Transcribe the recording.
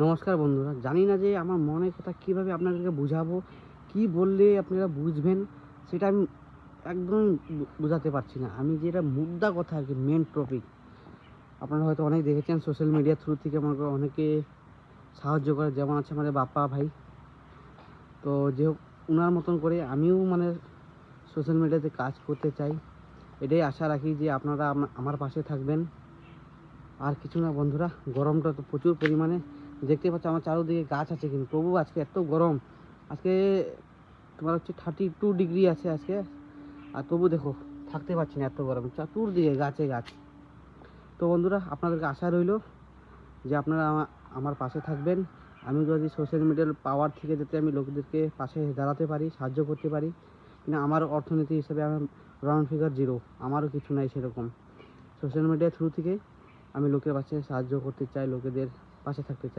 নমস্কার বন্ধুরা, জানি না যে আমার মনের কথা কীভাবে আপনাদেরকে বুঝাবো, কি বললে আপনারা বুঝবেন সেটা আমি একদম বোঝাতে পারছি না। আমি যেটা মুদ্রা কথা আর কি, মেন টপিক, আপনারা হয়তো অনেক দেখেছেন সোশ্যাল মিডিয়া থ্রু থেকে আমাকে অনেকে সাহায্য করে, যেমন আছে আমাদের বাপ্পা ভাই। তো যে হোক, ওনার মতন করে আমিও মানে সোশ্যাল মিডিয়াতে কাজ করতে চাই। এটাই আশা রাখি যে আপনারা আমার পাশে থাকবেন। আর কিছু না বন্ধুরা, গরমটা তো প্রচুর পরিমাণে, দেখতে পাচ্ছ আমার চারোদিকে গাছ আছে, কিন্তু তবু আজকে এত গরম। আজকে তোমার হচ্ছে 32 ডিগ্রি আছে আজকে, আর তবু দেখো থাকতে পারছি না, এত গরম, চতুর্দিকে গাছে গাছ। তো বন্ধুরা, আপনাদেরকে আশা রইল যে আপনারা আমার পাশে থাকবেন। আমি যদি সোশ্যাল মিডিয়ার পাওয়ার থেকে যাতে আমি লোকদেরকে পাশে দাঁড়াতে পারি, সাহায্য করতে পারি, কিন্তু আমার অর্থনীতি হিসেবে আমার রাউন্ড ফিগার জিরো, আমারও কিছু নাই সেরকম। সোশ্যাল মিডিয়ার থ্রু থেকে আমি লোকের পাশে সাহায্য করতে চাই, লোকেদের পাশে থাকতে চাই।